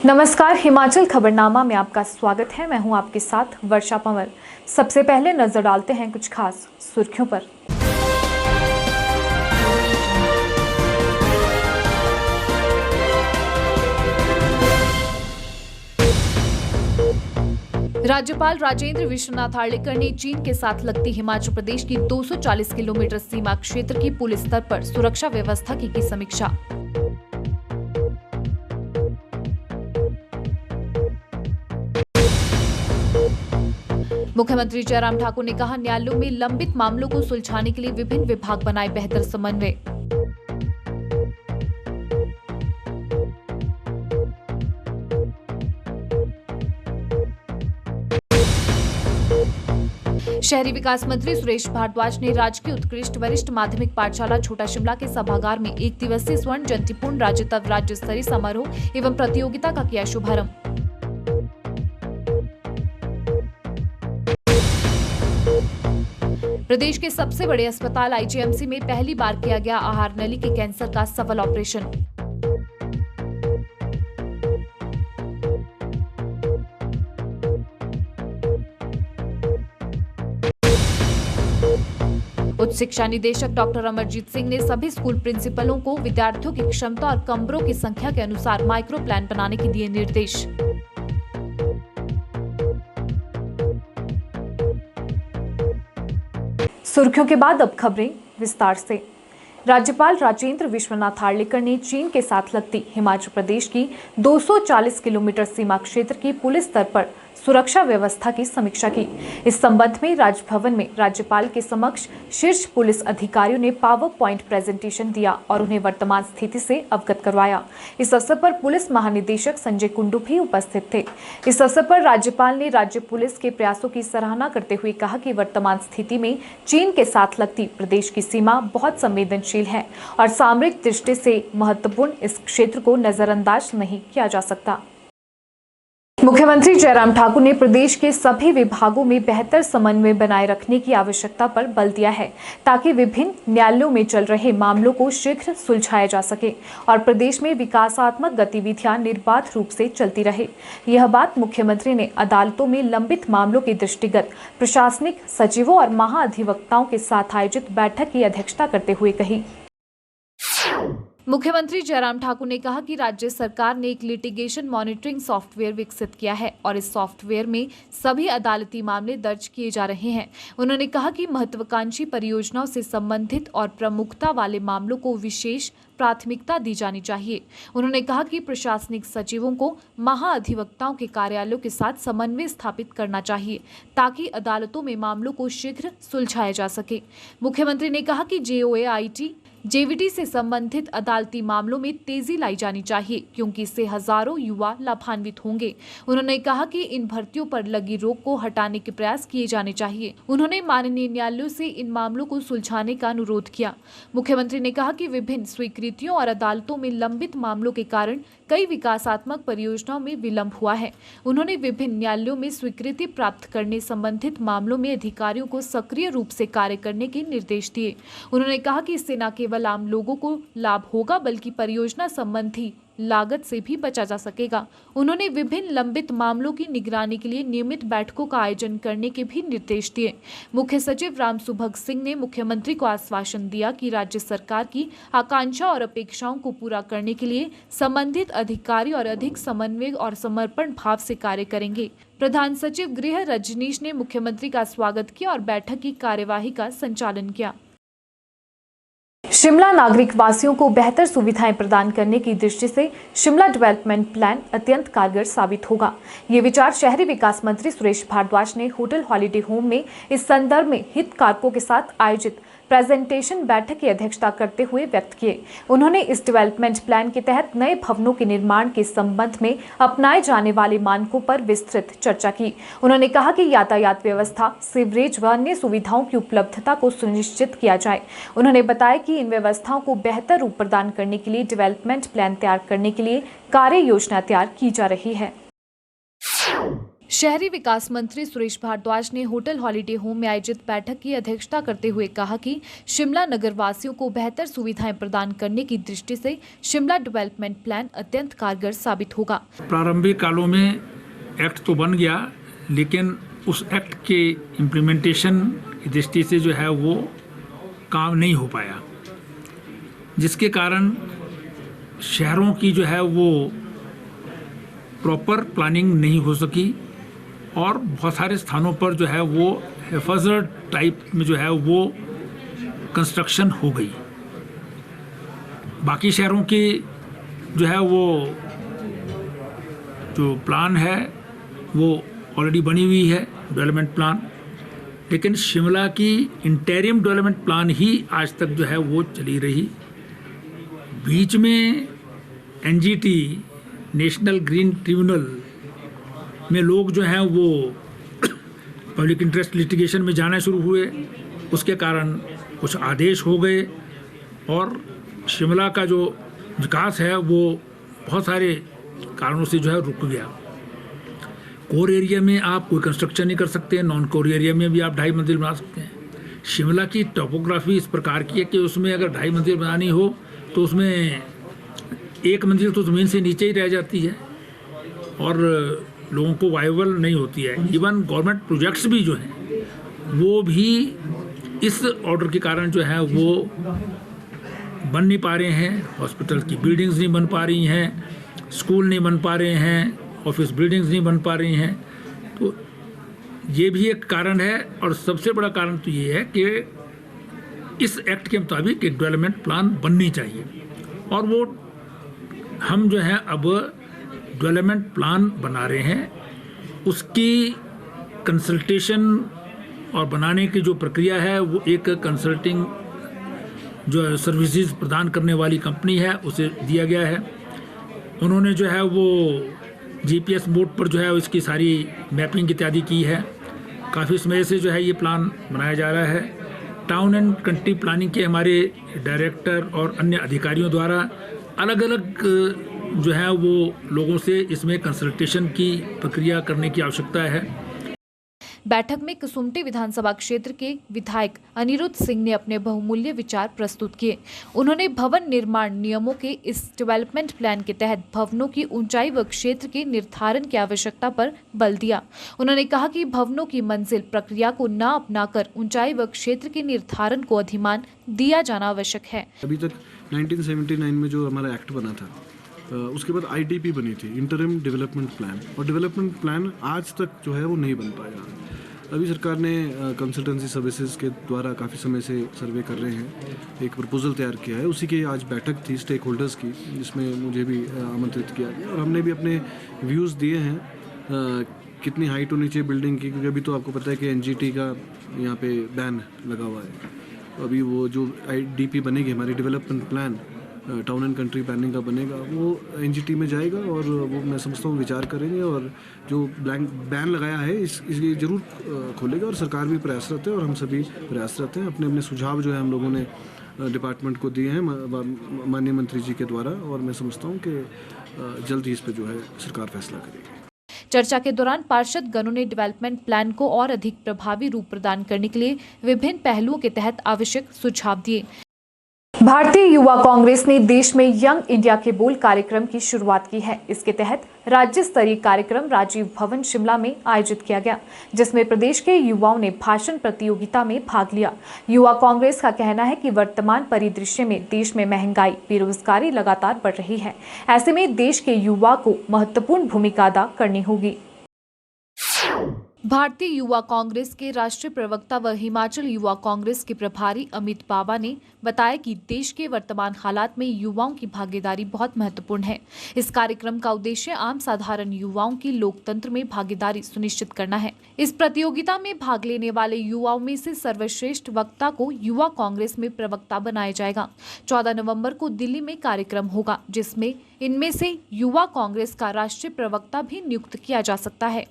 नमस्कार, हिमाचल खबरनामा में आपका स्वागत है। मैं हूं आपके साथ वर्षा पंवर। सबसे पहले नजर डालते हैं कुछ खास सुर्खियों पर। राज्यपाल राजेंद्र विश्वनाथ आर्लेकर ने चीन के साथ लगती हिमाचल प्रदेश की 240 किलोमीटर सीमा क्षेत्र की पुलिस स्तर पर सुरक्षा व्यवस्था की समीक्षा। मुख्यमंत्री जयराम ठाकुर ने कहा, न्यायालयों में लंबित मामलों को सुलझाने के लिए विभिन्न विभाग बनाए बेहतर समन्वय। शहरी विकास मंत्री सुरेश भारद्वाज ने राजकीय उत्कृष्ट वरिष्ठ माध्यमिक पाठशाला छोटा शिमला के सभागार में 1 दिवसीय स्वर्ण जयंतीपूर्ण राज्य स्तरीय समारोह एवं प्रतियोगिता का किया शुभारंभ। प्रदेश के सबसे बड़े अस्पताल आईजीएमसी में पहली बार किया गया आहार नली के कैंसर का सफल ऑपरेशन। उच्च शिक्षा निदेशक डॉक्टर अमरजीत सिंह ने सभी स्कूल प्रिंसिपलों को विद्यार्थियों की क्षमता और कमरों की संख्या के अनुसार माइक्रो प्लान बनाने के दिए निर्देश। सुर्खियों के बाद अब खबरें विस्तार से। राज्यपाल राजेंद्र विश्वनाथ आर्लेकर ने चीन के साथ लगती हिमाचल प्रदेश की 240 किलोमीटर सीमा क्षेत्र की पुलिस स्तर पर सुरक्षा व्यवस्था की समीक्षा की। इस संबंध में राजभवन में राज्यपाल के समक्ष शीर्ष पुलिस अधिकारियों ने पावर पॉइंट प्रेजेंटेशन दिया और उन्हें वर्तमान स्थिति से अवगत करवाया। इस अवसर पर पुलिस महानिदेशक संजय कुंडू भी उपस्थित थे। इस अवसर पर राज्यपाल ने राज्य पुलिस के प्रयासों की सराहना करते हुए कहा कि वर्तमान स्थिति में चीन के साथ लगती प्रदेश की सीमा बहुत संवेदनशील है और सामरिक दृष्टि से महत्वपूर्ण इस क्षेत्र को नजरअंदाज नहीं किया जा सकता। मुख्यमंत्री जयराम ठाकुर ने प्रदेश के सभी विभागों में बेहतर समन्वय बनाए रखने की आवश्यकता पर बल दिया है ताकि विभिन्न न्यायालयों में चल रहे मामलों को शीघ्र सुलझाया जा सके और प्रदेश में विकासात्मक गतिविधियां निर्बाध रूप से चलती रहे। यह बात मुख्यमंत्री ने अदालतों में लंबित मामलों के दृष्टिगत प्रशासनिक सचिवों और महाअधिवक्ताओं के साथ आयोजित बैठक की अध्यक्षता करते हुए कही। मुख्यमंत्री जयराम ठाकुर ने कहा कि राज्य सरकार ने एक लिटिगेशन मॉनिटरिंग सॉफ्टवेयर विकसित किया है और इस सॉफ्टवेयर में सभी अदालती मामले दर्ज किए जा रहे हैं। उन्होंने कहा कि महत्वाकांक्षी परियोजनाओं से संबंधित और प्रमुखता वाले मामलों को विशेष प्राथमिकता दी जानी चाहिए। उन्होंने कहा कि प्रशासनिक सचिवों को महाअधिवक्ताओं के कार्यालयों के साथ समन्वय स्थापित करना चाहिए ताकि अदालतों में मामलों को शीघ्र सुलझाया जा सके। मुख्यमंत्री ने कहा कि जेओएआईटी जेवीटी से संबंधित अदालती मामलों में तेजी लाई जानी चाहिए क्योंकि इससे हजारों युवा लाभान्वित होंगे। उन्होंने कहा कि इन भर्तियों पर लगी रोक को हटाने के प्रयास किए जाने चाहिए। उन्होंने माननीय न्यायालयों से इन मामलों को सुलझाने का अनुरोध किया। मुख्यमंत्री ने कहा कि विभिन्न स्वीकृतियों और अदालतों में लंबित मामलों के कारण कई विकासात्मक परियोजनाओं में विलंब हुआ है। उन्होंने विभिन्न न्यायालयों में स्वीकृति प्राप्त करने संबंधित मामलों में अधिकारियों को सक्रिय रूप से कार्य करने के निर्देश दिए। उन्होंने कहा कि इससे न केवल आम लोगों को लाभ होगा बल्कि परियोजना संबंधी लागत से भी बचा जा सकेगा। उन्होंने विभिन्न लंबित मामलों की निगरानी के लिए नियमित बैठकों का आयोजन करने के भी निर्देश दिए। मुख्य सचिव राम सुभग सिंह ने मुख्यमंत्री को आश्वासन दिया कि राज्य सरकार की आकांक्षा और अपेक्षाओं को पूरा करने के लिए संबंधित अधिकारी और अधिक समन्वय और समर्पण भाव से कार्य करेंगे। प्रधान सचिव गृह रजनीश ने मुख्यमंत्री का स्वागत किया और बैठक की कार्यवाही का संचालन किया। शिमला नागरिक वासियों को बेहतर सुविधाएं प्रदान करने की दृष्टि से शिमला डेवलपमेंट प्लान अत्यंत कारगर साबित होगा। ये विचार शहरी विकास मंत्री सुरेश भारद्वाज ने होटल हॉलिडे होम में इस संदर्भ में हितधारकों के साथ आयोजित प्रेजेंटेशन बैठक की अध्यक्षता करते हुए व्यक्त किए। उन्होंने इस डेवलपमेंट प्लान के तहत नए भवनों के निर्माण के संबंध में अपनाए जाने वाले मानकों पर विस्तृत चर्चा की। उन्होंने कहा कि यातायात व्यवस्था, सीवरेज व अन्य सुविधाओं की उपलब्धता को सुनिश्चित किया जाए। उन्होंने बताया कि इन व्यवस्थाओं को बेहतर रूप प्रदान करने के लिए डेवलपमेंट प्लान तैयार करने के लिए कार्य योजना तैयार की जा रही है। शहरी विकास मंत्री सुरेश भारद्वाज ने होटल हॉलिडे होम में आयोजित बैठक की अध्यक्षता करते हुए कहा कि शिमला नगर वासियों को बेहतर सुविधाएं प्रदान करने की दृष्टि से शिमला डेवलपमेंट प्लान अत्यंत कारगर साबित होगा। प्रारंभिक कालों में एक्ट तो बन गया, लेकिन उस एक्ट के इम्प्लीमेंटेशन की दृष्टि से जो है वो काम नहीं हो पाया, जिसके कारण शहरों की जो है वो प्रॉपर प्लानिंग नहीं हो सकी और बहुत सारे स्थानों पर जो है वो हेफाजत टाइप में जो है वो कंस्ट्रक्शन हो गई। बाकी शहरों की जो है वो जो प्लान है वो ऑलरेडी बनी हुई है डेवलपमेंट प्लान, लेकिन शिमला की इंटरिम डेवलपमेंट प्लान ही आज तक जो है वो चली रही। बीच में एनजीटी नेशनल ग्रीन ट्रिब्यूनल में लोग जो हैं वो पब्लिक इंटरेस्ट लिटिगेशन में जाना शुरू हुए, उसके कारण कुछ आदेश हो गए और शिमला का जो विकास है वो बहुत सारे कारणों से जो है रुक गया। कोर एरिया में आप कोई कंस्ट्रक्शन नहीं कर सकते, नॉन कोर एरिया में भी आप 2.5 मंजिल बना सकते हैं। शिमला की टोपोग्राफी इस प्रकार की है कि उसमें अगर 2.5 मंजिल बनानी हो तो उसमें 1 मंजिल तो ज़मीन से नीचे ही रह जाती है और लोगों को वायबल नहीं होती है। इवन गवर्नमेंट प्रोजेक्ट्स भी जो हैं वो भी इस ऑर्डर के कारण जो है वो बन नहीं पा रहे हैं। हॉस्पिटल की बिल्डिंग्स नहीं बन पा रही हैं, स्कूल नहीं बन पा रहे हैं, ऑफिस बिल्डिंग्स नहीं बन पा रही हैं। तो ये भी एक कारण है और सबसे बड़ा कारण तो ये है कि इस एक्ट के मुताबिक एक डेवलपमेंट प्लान बननी चाहिए और वो हम जो है अब डेवलपमेंट प्लान बना रहे हैं। उसकी कंसल्टेशन और बनाने की जो प्रक्रिया है वो एक कंसल्टिंग जो सर्विसेज प्रदान करने वाली कंपनी है उसे दिया गया है। उन्होंने जो है वो जीपीएस मोड पर जो है इसकी सारी मैपिंग इत्यादि की है। काफ़ी समय से जो है ये प्लान बनाया जा रहा है। टाउन एंड कंट्री प्लानिंग के हमारे डायरेक्टर और अन्य अधिकारियों द्वारा अलग अलग जो है वो लोगों से इसमें कंसल्टेशन की प्रक्रिया करने की आवश्यकता है। बैठक में कुसुम्पटी विधानसभा क्षेत्र के विधायक अनिरुद्ध सिंह ने अपने बहुमूल्य विचार प्रस्तुत किए। उन्होंने भवन निर्माण नियमों के इस डेवलपमेंट प्लान के तहत भवनों की ऊंचाई व क्षेत्र के निर्धारण की आवश्यकता पर बल दिया। उन्होंने कहा कि भवनों की मंजिल प्रक्रिया को न अपनाकर ऊंचाई व क्षेत्र के निर्धारण को अधिमान दिया जाना आवश्यक है। अभी तक 1979 में जो हमारा एक्ट बना था उसके बाद आईडीपी बनी थी, इंटरिम डेवलपमेंट प्लान, और डेवलपमेंट प्लान आज तक जो है वो नहीं बन पाया। अभी सरकार ने कंसल्टेंसी सर्विसेज के द्वारा काफ़ी समय से सर्वे कर रहे हैं, एक प्रपोजल तैयार किया है। उसी की आज बैठक थी स्टेक होल्डर्स की, जिसमें मुझे भी आमंत्रित किया गया और हमने भी अपने व्यूज़ दिए हैं कितनी हाइट होनी चाहिए बिल्डिंग की, क्योंकि अभी तो आपको पता है कि एनजीटी का यहाँ पे बैन लगा हुआ है। अभी वो जो आईडीपी बनेगी, हमारी development plan town and country planning का बनेगा, वो एनजीटी में जाएगा और वो मैं समझता हूँ विचार करेंगे और जो बैन लगाया है इसकी ज़रूर खोलेगा। और सरकार भी प्रयासरत है और हम सभी प्रयासरत हैं। अपने अपने सुझाव जो है हम लोगों ने डिपार्टमेंट को दिए हैं माननीय मंत्री जी के द्वारा, और मैं समझता हूँ कि जल्द ही इस पर जो है सरकार फैसला करेगी। चर्चा के दौरान पार्षद गणों ने डेवलपमेंट प्लान को और अधिक प्रभावी रूप प्रदान करने के लिए विभिन्न पहलुओं के तहत आवश्यक सुझाव दिए। भारतीय युवा कांग्रेस ने देश में यंग इंडिया के बोल कार्यक्रम की शुरुआत की है। इसके तहत राज्य स्तरीय कार्यक्रम राजीव भवन शिमला में आयोजित किया गया, जिसमें प्रदेश के युवाओं ने भाषण प्रतियोगिता में भाग लिया। युवा कांग्रेस का कहना है कि वर्तमान परिदृश्य में देश में महंगाई, बेरोजगारी लगातार बढ़ रही है। ऐसे में देश के युवा को महत्वपूर्ण भूमिका अदा करनी होगी। भारतीय युवा कांग्रेस के राष्ट्रीय प्रवक्ता व हिमाचल युवा कांग्रेस के प्रभारी अमित बाबा ने बताया कि देश के वर्तमान हालात में युवाओं की भागीदारी बहुत महत्वपूर्ण है। इस कार्यक्रम का उद्देश्य आम साधारण युवाओं की लोकतंत्र में भागीदारी सुनिश्चित करना है। इस प्रतियोगिता में भाग लेने वाले युवाओं में से सर्वश्रेष्ठ वक्ता को युवा कांग्रेस में प्रवक्ता बनाया जाएगा। 14 नवंबर को दिल्ली में कार्यक्रम होगा, जिसमें इनमें से युवा कांग्रेस का राष्ट्रीय प्रवक्ता भी नियुक्त किया जा सकता है।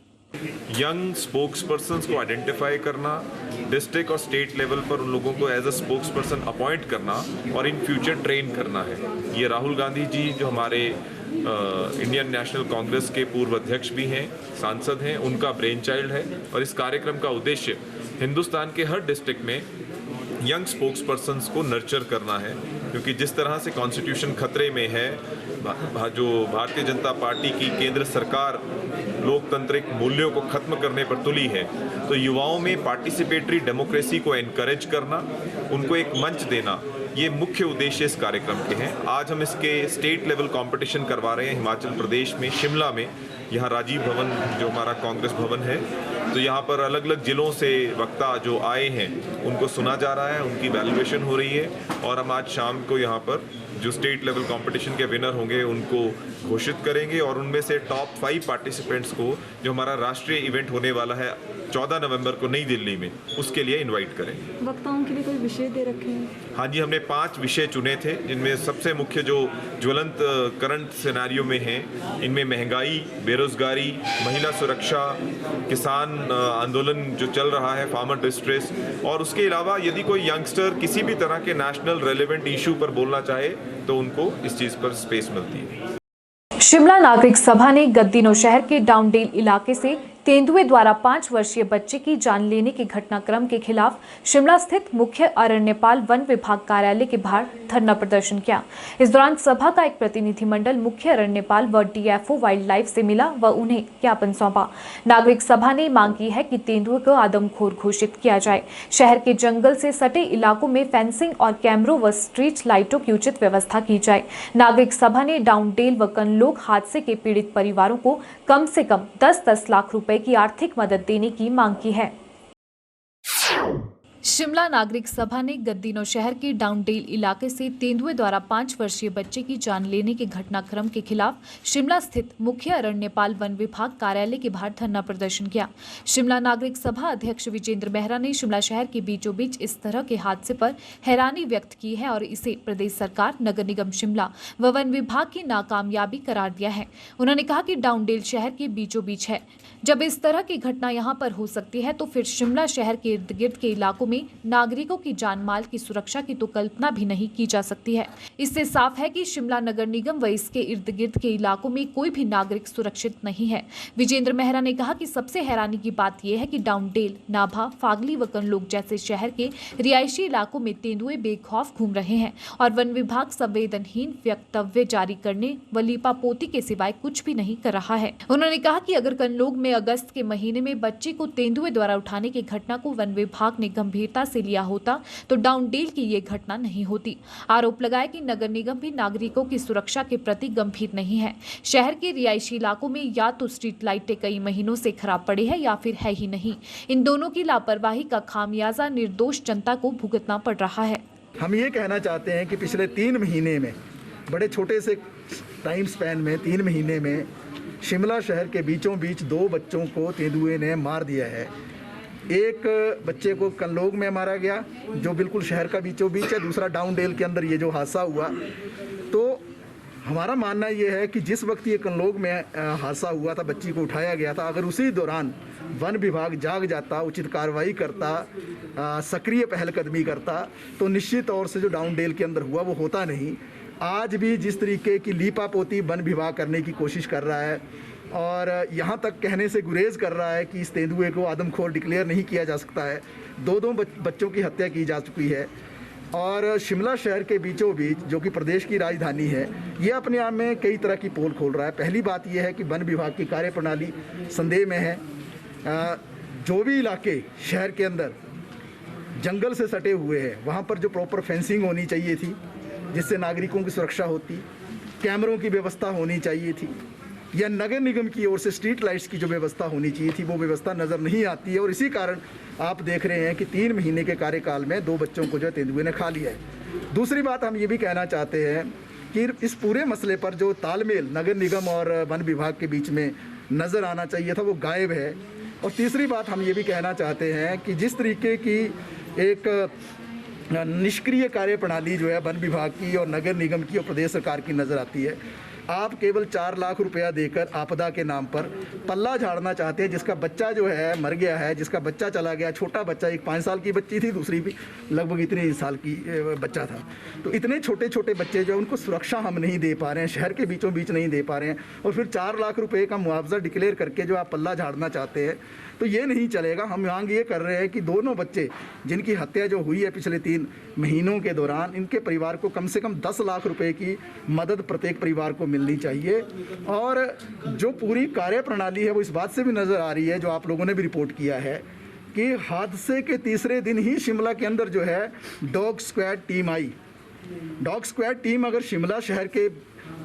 यंग स्पोक्स पर्सन्स को आइडेंटिफाई करना, डिस्ट्रिक्ट और स्टेट लेवल पर उन लोगों को as a spokesperson appoint करना और इन फ्यूचर ट्रेन करना है। ये राहुल गांधी जी जो हमारे इंडियन नेशनल कांग्रेस के पूर्व अध्यक्ष भी हैं, सांसद हैं, उनका ब्रेन चाइल्ड है। और इस कार्यक्रम का उद्देश्य हिंदुस्तान के हर डिस्ट्रिक्ट में यंग स्पोक्स पर्सन्स को नर्चर करना है, क्योंकि जिस तरह से कॉन्स्टिट्यूशन खतरे में है, जो भारतीय जनता पार्टी की केंद्र सरकार लोकतांत्रिक मूल्यों को खत्म करने पर तुली है, तो युवाओं में पार्टिसिपेटरी डेमोक्रेसी को एनकरेज करना, उनको एक मंच देना, ये मुख्य उद्देश्य इस कार्यक्रम के हैं। आज हम इसके स्टेट लेवल कंपटीशन करवा रहे हैं हिमाचल प्रदेश में, शिमला में। यहाँ राजीव भवन जो हमारा कांग्रेस भवन है, तो यहाँ पर अलग अलग जिलों से वक्ता जो आए हैं उनको सुना जा रहा है, उनकी वैल्यूएशन हो रही है। और हम आज शाम को यहाँ पर जो स्टेट लेवल कंपटीशन के विनर होंगे उनको घोषित करेंगे, और उनमें से टॉप 5 पार्टिसिपेंट्स को जो हमारा राष्ट्रीय इवेंट होने वाला है 14 नवंबर को नई दिल्ली में, उसके लिए इनवाइट करेंगे। वक्ताओं के लिए कोई विषय दे रखे हैं? हाँ जी, हमने 5 विषय चुने थे, जिनमें सबसे मुख्य जो ज्वलंत करंट सिनेरियो में हैं, इनमें महंगाई, बेरोजगारी, महिला सुरक्षा, किसान आंदोलन जो चल रहा है, फार्मर डिस्ट्रेस, और उसके अलावा यदि कोई यंगस्टर किसी भी तरह के नेशनल रेलेवेंट इशू पर बोलना चाहे तो उनको इस चीज़ पर स्पेस मिलती है। शिमला नागरिक सभा ने गद्दी शहर के डाउनडेल इलाके से तेंदुए द्वारा 5 वर्षीय बच्चे की जान लेने के घटनाक्रम के खिलाफ शिमला स्थित मुख्य अरण्यपाल वन विभाग कार्यालय के बाहर धरना प्रदर्शन किया। इस दौरान सभा का एक प्रतिनिधिमंडल मुख्य अरण्यपाल व डीएफओ वाइल्ड लाइफ से मिला व उन्हें ज्ञापन सौंपा। नागरिक सभा ने मांग की है कि तेंदुए को आदमखोर घोषित किया जाए, शहर के जंगल से सटे इलाकों में फेंसिंग और कैमरों व स्ट्रीट लाइटों की उचित व्यवस्था की जाए। नागरिक सभा ने डाउनडेल व कनलोग हादसे के पीड़ित परिवारों को कम से कम 10-10 लाख रुपए की आर्थिक मदद देने की मांग की है। शिमला नागरिक सभा ने गद्दी शहर के डाउनडेल इलाके से तेंदुए द्वारा 5 वर्षीय बच्चे की जान लेने के घटनाक्रम के खिलाफ शिमला स्थित मुख्य अरण्यपाल वन विभाग कार्यालय के बाहर धरना प्रदर्शन किया। शिमला नागरिक सभा अध्यक्ष विजेंद्र मेहरा ने शिमला शहर के बीचों बीच इस तरह के हादसे पर हैरानी व्यक्त की है और इसे प्रदेश सरकार, नगर निगम शिमला व वन विभाग की नाकामयाबी करार दिया है। उन्होंने कहा कि डाउनडेल शहर के बीचों बीच है, जब इस तरह की घटना यहाँ पर हो सकती है तो फिर शिमला शहर के इर्द गिर्द के इलाकों में नागरिकों की जान माल की सुरक्षा की तो कल्पना भी नहीं की जा सकती है। इससे साफ है कि शिमला नगर निगम व इसके इर्द गिर्द के इलाकों में कोई भी नागरिक सुरक्षित नहीं है। विजेंद्र मेहरा ने कहा कि सबसे हैरानी की बात यह है कि डाउनडेल, नाभा, फागली व कनलोग जैसे शहर के रिहायशी इलाकों में तेंदुए बेखौफ घूम रहे हैं और वन विभाग संवेदनहीन वक्तव्य जारी करने व लीपापोती के सिवाय कुछ भी नहीं कर रहा है। उन्होंने कहा कि अगर कनलोग में अगस्त के महीने में बच्चे को तेंदुए द्वारा उठाने की घटना को वन विभाग ने गंभीरता से लिया होता तो डाउनडेल की ये घटना नहीं होती। आरोप लगाया कि नगर निगम भी नागरिकों की सुरक्षा के प्रति गंभीर नहीं है। शहर के रिहायशी इलाकों में या तो स्ट्रीट लाइटें कई महीनों से खराब पड़ी है या फिर है ही नहीं। इन दोनों की लापरवाही का खामियाजा निर्दोष जनता को भुगतना पड़ रहा है। हम ये कहना चाहते हैं कि पिछले 3 महीने में, बड़े छोटे से टाइम स्पैन में 3 महीने में शिमला शहर के बीचों बीच 2 बच्चों को तेंदुए ने मार दिया है। एक बच्चे को कनलोग में मारा गया जो बिल्कुल शहर का बीचों बीच है, दूसरा डाउनडेल के अंदर ये जो हादसा हुआ। तो हमारा मानना ये है कि जिस वक्त ये कनलोग में हादसा हुआ था, बच्ची को उठाया गया था, अगर उसी दौरान वन विभाग जाग जाता, उचित कार्रवाई करता, सक्रिय पहलकदमी करता, तो निश्चित तौर से जो डाउनडेल के अंदर हुआ वो होता नहीं। आज भी जिस तरीके की लीपापोती वन विभाग करने की कोशिश कर रहा है और यहाँ तक कहने से गुरेज कर रहा है कि इस तेंदुए को आदमखोर डिक्लेयर नहीं किया जा सकता है। 2 बच्चों की हत्या की जा चुकी है और शिमला शहर के बीचों बीच, जो कि प्रदेश की राजधानी है, ये अपने आप में कई तरह की पोल खोल रहा है। पहली बात यह है कि वन विभाग की कार्यप्रणाली संदेह में है। जो भी इलाके शहर के अंदर जंगल से सटे हुए हैं, वहाँ पर जो प्रॉपर फेंसिंग होनी चाहिए थी जिससे नागरिकों की सुरक्षा होती, कैमरों की व्यवस्था होनी चाहिए थी, या नगर निगम की ओर से स्ट्रीट लाइट्स की जो व्यवस्था होनी चाहिए थी, वो व्यवस्था नज़र नहीं आती है। और इसी कारण आप देख रहे हैं कि 3 महीने के कार्यकाल में 2 बच्चों को जो तेंदुए ने खा लिया है। दूसरी बात हम ये भी कहना चाहते हैं कि इस पूरे मसले पर जो तालमेल नगर निगम और वन विभाग के बीच में नज़र आना चाहिए था, वो गायब है। और तीसरी बात हम ये भी कहना चाहते हैं कि जिस तरीके की एक निष्क्रिय कार्यप्रणाली जो है वन विभाग की और नगर निगम की और प्रदेश सरकार की नज़र आती है, आप केवल 4 लाख रुपया देकर आपदा के नाम पर पल्ला झाड़ना चाहते हैं, जिसका बच्चा जो है मर गया है, जिसका बच्चा चला गया, छोटा बच्चा, एक 5 साल की बच्ची थी, दूसरी भी लगभग इतने साल की बच्चा था। तो इतने छोटे छोटे बच्चे जो उनको सुरक्षा हम नहीं दे पा रहे हैं, शहर के बीचों बीच नहीं दे पा रहे हैं, और फिर 4 लाख रुपए का मुआवजा डिक्लेयर करके जो आप पल्ला झाड़ना चाहते हैं, तो ये नहीं चलेगा। हम मांग ये कर रहे हैं कि दोनों बच्चे जिनकी हत्या जो हुई है पिछले 3 महीनों के दौरान, इनके परिवार को कम से कम 10 लाख रुपए की मदद प्रत्येक परिवार को मिलनी चाहिए। और जो पूरी कार्य प्रणाली है वो इस बात से भी नज़र आ रही है, जो आप लोगों ने भी रिपोर्ट किया है, कि हादसे के तीसरे दिन ही शिमला के अंदर जो है डॉग स्क्वाड टीम आई। डॉग स्क्वाड टीम अगर शिमला शहर के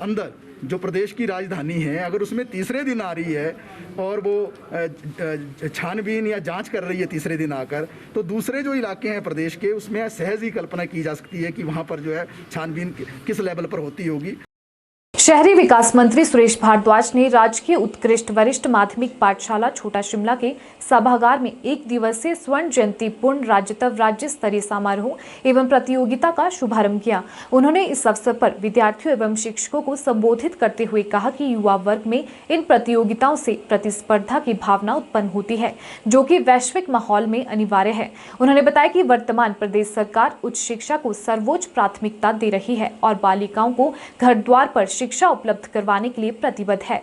अंदर, जो प्रदेश की राजधानी है, अगर उसमें तीसरे दिन आ रही है और वो छानबीन या जांच कर रही है तीसरे दिन आकर, तो दूसरे जो इलाके हैं प्रदेश के, उसमें सहज ही कल्पना की जा सकती है कि वहाँ पर जो है छानबीन किस लेवल पर होती होगी। शहरी विकास मंत्री सुरेश भारद्वाज ने राजकीय उत्कृष्ट वरिष्ठ माध्यमिक पाठशाला छोटा शिमला के सभागार में 1 दिवसीय स्वर्ण जयंती पूर्ण राज्यत्व राज्य स्तरीय समारोह एवं प्रतियोगिता का शुभारंभ किया। उन्होंने इस अवसर पर विद्यार्थियों एवं शिक्षकों को संबोधित करते हुए कहा कि युवा वर्ग में इन प्रतियोगिताओं से प्रतिस्पर्धा की भावना उत्पन्न होती है, जो कि वैश्विक माहौल में अनिवार्य है। उन्होंने बताया कि वर्तमान प्रदेश सरकार उच्च शिक्षा को सर्वोच्च प्राथमिकता दे रही है और बालिकाओं को घर द्वार पर शिक्षा उपलब्ध करवाने के लिए प्रतिबद्ध है।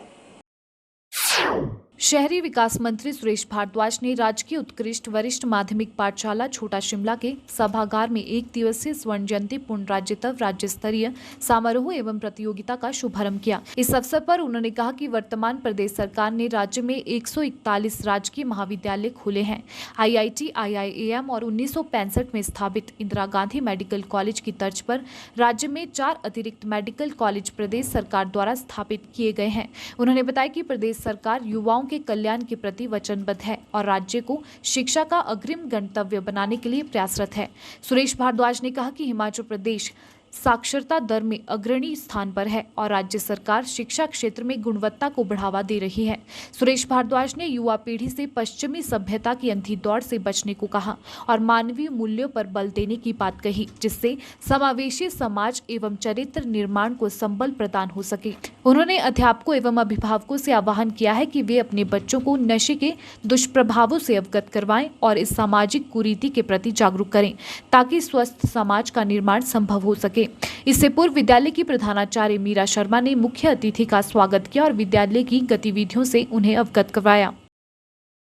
शहरी विकास मंत्री सुरेश भारद्वाज ने राजकीय उत्कृष्ट वरिष्ठ माध्यमिक पाठशाला छोटा शिमला के सभागार में 1 दिवसीय स्वर्ण जयंती पूर्ण राज्यत्व राज्य स्तरीय समारोह एवं प्रतियोगिता का शुभारंभ किया। इस अवसर पर उन्होंने कहा कि वर्तमान प्रदेश सरकार ने राज्य में 141 राजकीय महाविद्यालय खोले हैं। IIT, IIAM और 1965 में स्थापित इंदिरा गांधी मेडिकल कॉलेज की तर्ज पर राज्य में 4 अतिरिक्त मेडिकल कॉलेज प्रदेश सरकार द्वारा स्थापित किए गए हैं। उन्होंने बताया कि प्रदेश सरकार युवाओं के कल्याण के प्रति वचनबद्ध है और राज्य को शिक्षा का अग्रिम गंतव्य बनाने के लिए प्रयासरत है। सुरेश भारद्वाज ने कहा कि हिमाचल प्रदेश साक्षरता दर में अग्रणी स्थान पर है और राज्य सरकार शिक्षा क्षेत्र में गुणवत्ता को बढ़ावा दे रही है। सुरेश भारद्वाज ने युवा पीढ़ी से पश्चिमी सभ्यता की अंधी दौड़ से बचने को कहा और मानवीय मूल्यों पर बल देने की बात कही, जिससे समावेशी समाज एवं चरित्र निर्माण को संबल प्रदान हो सके। उन्होंने अध्यापकों एवं अभिभावकों से आह्वान किया है कि वे अपने बच्चों को नशे के दुष्प्रभावों से अवगत करवाएं और इस सामाजिक कुरीति के प्रति जागरूक करें, ताकि स्वस्थ समाज का निर्माण संभव हो सके। इससे पूर्व विद्यालय की प्रधानाचार्य मीरा शर्मा ने मुख्य अतिथि का स्वागत किया और विद्यालय की गतिविधियों से उन्हें अवगत करवाया।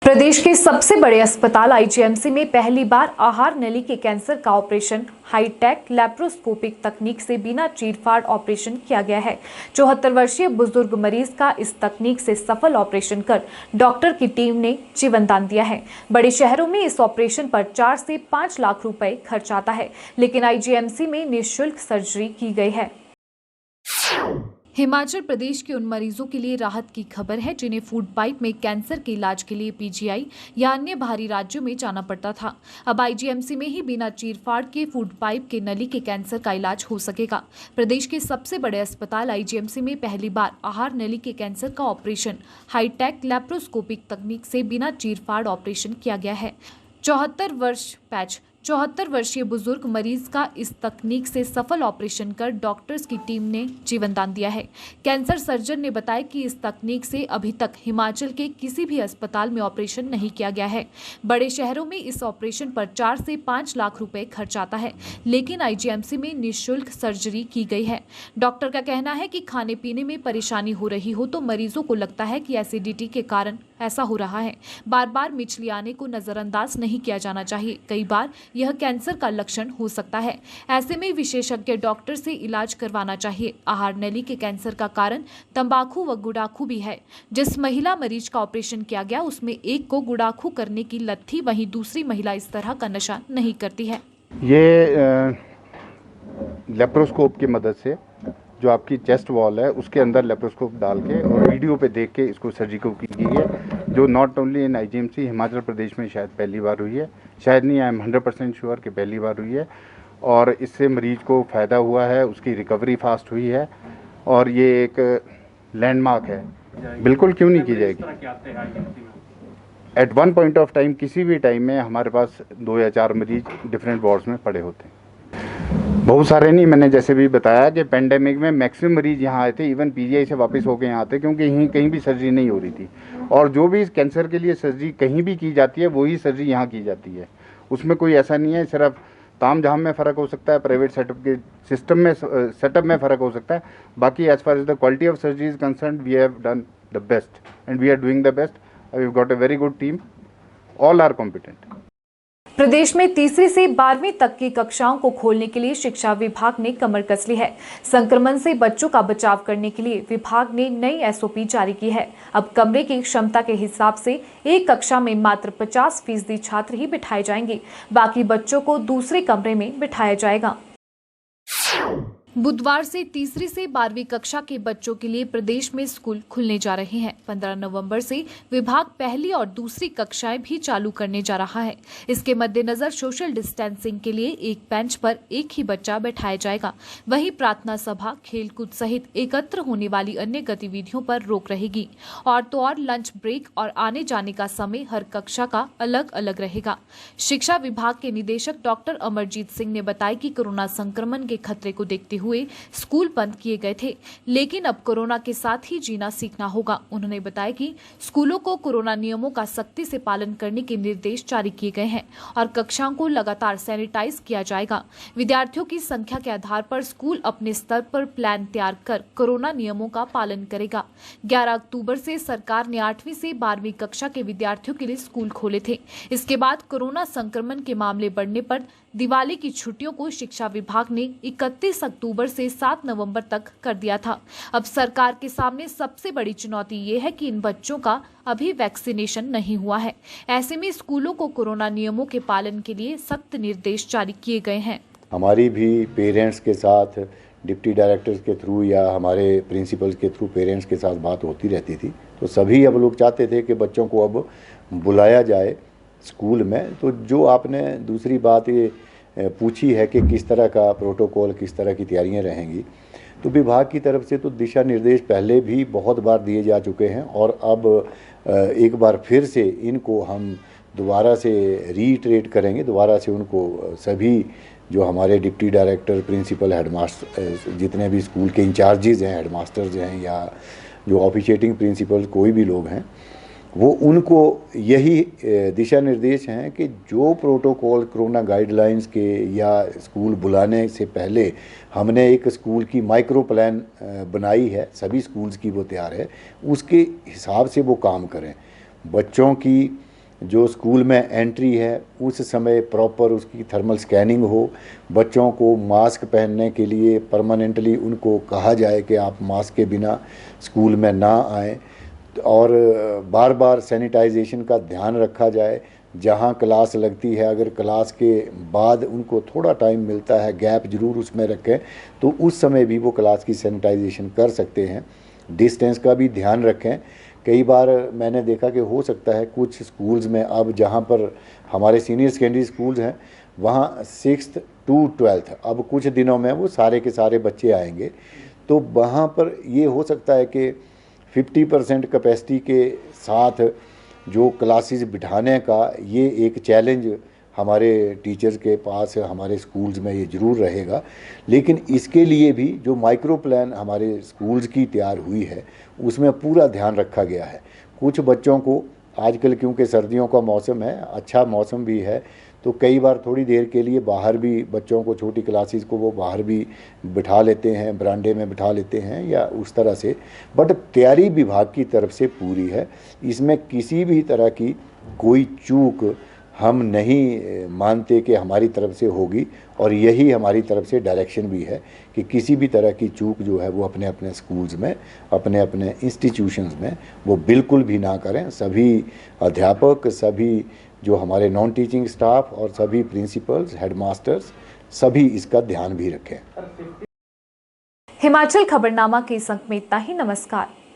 प्रदेश के सबसे बड़े अस्पताल IGMC में पहली बार आहार नली के कैंसर का ऑपरेशन हाईटेक लैप्रोस्कोपिक तकनीक से बिना चीरफाड़ ऑपरेशन किया गया है। 74 वर्षीय बुजुर्ग मरीज का इस तकनीक से सफल ऑपरेशन कर डॉक्टर की टीम ने जीवन दान दिया है। बड़े शहरों में इस ऑपरेशन पर 4 से 5 लाख रुपए खर्च आता है, लेकिन IGMC में निःशुल्क सर्जरी की गई है। हिमाचल प्रदेश के उन मरीजों के लिए राहत की खबर है जिन्हें फूड पाइप में कैंसर के इलाज के लिए PGI या अन्य बाहरी राज्यों में जाना पड़ता था। अब IGMC में ही बिना चीरफाड़ के फूड पाइप के नली के कैंसर का इलाज हो सकेगा। प्रदेश के सबसे बड़े अस्पताल IGMC में पहली बार आहार नली के कैंसर का ऑपरेशन हाईटेक लैप्रोस्कोपिक तकनीक से बिना चीरफाड़ ऑपरेशन किया गया है। 74 वर्षीय बुजुर्ग मरीज का इस तकनीक से सफल ऑपरेशन कर डॉक्टर्स की टीम ने जीवन दान दिया है। कैंसर सर्जन ने बताया कि इस तकनीक से अभी तक हिमाचल के किसी भी अस्पताल में ऑपरेशन नहीं किया गया है। बड़े शहरों में इस ऑपरेशन पर 4 से 5 लाख रुपए खर्च आता है, लेकिन IGMC में निःशुल्क सर्जरी की गई है। डॉक्टर का कहना है कि खाने पीने में परेशानी हो रही हो तो मरीजों को लगता है कि एसिडिटी के कारण ऐसा हो रहा है। बार बार मिचली आने को नजरअंदाज नहीं किया जाना चाहिए। कई बार यह कैंसर का लक्षण हो सकता है। ऐसे में विशेषज्ञ डॉक्टर से इलाज करवाना चाहिए। आहार नली के कैंसर का कारण तंबाकू व गुड़ाखू भी है। जिस महिला मरीज का ऑपरेशन किया गया उसमें एक को गुड़ाखू करने की लत थी, वहीं दूसरी महिला इस तरह का नशा नहीं करती है। ये लेप्रोस्कोप की मदद से जो आपकी चेस्ट वॉल है उसके अंदर लेप्रोस्कोप डाल के और वीडियो पे देख के इसको सर्जरी को की गई है, जो not only in IGMC Himachal Pradesh में शायद पहली बार हुई है। शायद नहीं, आई एम 100% श्योर कि पहली बार हुई है और इससे मरीज को फ़ायदा हुआ है, उसकी रिकवरी फास्ट हुई है और ये एक लैंडमार्क है। बिल्कुल क्यों नहीं की जाएगी। At one point of time किसी भी टाइम में हमारे पास 2 या 4 मरीज डिफरेंट वार्ड्स में पड़े होते हैं। बहुत सारे नहीं, मैंने जैसे भी बताया कि पेंडेमिक में मैक्सिमम मरीज यहाँ आए थे, इवन पीजीआई से वापस होके यहाँ आते, क्योंकि यहीं कहीं भी सर्जरी नहीं हो रही थी। और जो भी कैंसर के लिए सर्जरी कहीं भी की जाती है वही सर्जरी यहाँ की जाती है। उसमें कोई ऐसा नहीं है, सिर्फ ताम झाम में फ़र्क हो सकता है, प्राइवेट सेटअप के सिस्टम में सेटअप में फ़र्क हो सकता है। बाकी as far as the quality of surgery is concern, we have done the best and we are doing the best. We have got a very good team, all are competent. प्रदेश में तीसरी से 12वीं तक की कक्षाओं को खोलने के लिए शिक्षा विभाग ने कमर कस ली है। संक्रमण से बच्चों का बचाव करने के लिए विभाग ने नई एसओपी जारी की है। अब कमरे की क्षमता के हिसाब से एक कक्षा में मात्र 50% छात्र ही बिठाए जाएंगे, बाकी बच्चों को दूसरे कमरे में बिठाया जाएगा। बुधवार से तीसरी से 12वीं कक्षा के बच्चों के लिए प्रदेश में स्कूल खुलने जा रहे हैं। 15 नवंबर से विभाग पहली और दूसरी कक्षाएं भी चालू करने जा रहा है। इसके मद्देनजर सोशल डिस्टेंसिंग के लिए एक बेंच पर एक ही बच्चा बैठाया जाएगा। वहीं प्रार्थना सभा, खेलकूद सहित एकत्र होने वाली अन्य गतिविधियों पर रोक रहेगी। और तो और लंच ब्रेक और आने जाने का समय हर कक्षा का अलग अलग रहेगा। शिक्षा विभाग के निदेशक डॉक्टर अमरजीत सिंह ने बताया कि कोरोना संक्रमण के खतरे को देखते हुए स्कूल बंद किए गए थे, लेकिन अब कोरोना के साथ ही जीना सीखना होगा। उन्होंने बताया कि स्कूलों को कोरोना नियमों का सख्ती से पालन करने के निर्देश जारी किए गए हैं और कक्षाओं को लगातार सैनिटाइज किया जाएगा। विद्यार्थियों की संख्या के आधार पर स्कूल अपने स्तर पर प्लान तैयार कर कोरोना नियमों का पालन करेगा। 11 अक्टूबर से सरकार ने 8वीं से 12वीं कक्षा के विद्यार्थियों के लिए स्कूल खोले थे। इसके बाद कोरोना संक्रमण के मामले बढ़ने पर दिवाली की छुट्टियों को शिक्षा विभाग ने 31 अक्टूबर से 7 नवंबर तक कर दिया था। अब सरकार के सामने सबसे बड़ी चुनौती ये है कि इन बच्चों का अभी वैक्सीनेशन नहीं हुआ है। ऐसे में स्कूलों को कोरोना नियमों के पालन के लिए सख्त निर्देश जारी किए गए हैं। हमारी भी पेरेंट्स के साथ डिप्टी डायरेक्टर्स के थ्रू या हमारे प्रिंसिपल्स के थ्रू पेरेंट्स के साथ बात होती रहती थी, तो सभी अब लोग चाहते थे कि बच्चों को अब बुलाया जाए स्कूल में। तो जो आपने दूसरी बात ये पूछी है कि किस तरह का प्रोटोकॉल, किस तरह की तैयारियां रहेंगी, तो विभाग की तरफ से तो दिशा निर्देश पहले भी बहुत बार दिए जा चुके हैं और अब एक बार फिर से इनको हम दोबारा से रीइटरेट करेंगे, दोबारा से उनको सभी जो हमारे डिप्टी डायरेक्टर, प्रिंसिपल, हेडमास्टर, जितने भी स्कूल के इंचार्जेज हैं, हेडमास्टर्स हैं या जो ऑफिशिएटिंग प्रिंसिपल कोई भी लोग हैं, वो उनको यही दिशा निर्देश हैं कि जो प्रोटोकॉल कोरोना गाइडलाइंस के या स्कूल बुलाने से पहले हमने एक स्कूल की माइक्रो प्लान बनाई है, सभी स्कूल्स की वो तैयार है, उसके हिसाब से वो काम करें। बच्चों की जो स्कूल में एंट्री है उस समय प्रॉपर उसकी थर्मल स्कैनिंग हो, बच्चों को मास्क पहनने के लिए परमानेंटली उनको कहा जाए कि आप मास्क के बिना स्कूल में ना आएँ और बार बार सैनिटाइजेशन का ध्यान रखा जाए। जहाँ क्लास लगती है, अगर क्लास के बाद उनको थोड़ा टाइम मिलता है, गैप ज़रूर उसमें रखें, तो उस समय भी वो क्लास की सैनिटाइजेशन कर सकते हैं। डिस्टेंस का भी ध्यान रखें। कई बार मैंने देखा कि हो सकता है कुछ स्कूल्स में अब जहाँ पर हमारे सीनियर सेकेंडरी स्कूल्स हैं वहाँ 6th to 12th अब कुछ दिनों में वो सारे के सारे बच्चे आएंगे, तो वहाँ पर ये हो सकता है कि 50% कैपेसिटी के साथ जो क्लासेस बिठाने का ये एक चैलेंज हमारे टीचर्स के पास, हमारे स्कूल्स में ये ज़रूर रहेगा। लेकिन इसके लिए भी जो माइक्रो प्लान हमारे स्कूल्स की तैयार हुई है उसमें पूरा ध्यान रखा गया है। कुछ बच्चों को आजकल क्योंकि सर्दियों का मौसम है, अच्छा मौसम भी है, तो कई बार थोड़ी देर के लिए बाहर भी बच्चों को, छोटी क्लासेस को वो बाहर भी बिठा लेते हैं, बरांडे में बिठा लेते हैं या उस तरह से। बट तैयारी विभाग की तरफ से पूरी है, इसमें किसी भी तरह की कोई चूक हम नहीं मानते कि हमारी तरफ से होगी और यही हमारी तरफ से डायरेक्शन भी है कि किसी भी तरह की चूक जो है वो अपने अपने स्कूल्स में, अपने अपने इंस्टीट्यूशंस में वो बिल्कुल भी ना करें। सभी अध्यापक, सभी जो हमारे नॉन टीचिंग स्टाफ और सभी प्रिंसिपल्स, हेडमास्टर्स, सभी इसका ध्यान भी रखें। हिमाचल खबरनामा के इस अंक में इतना ही। नमस्कार।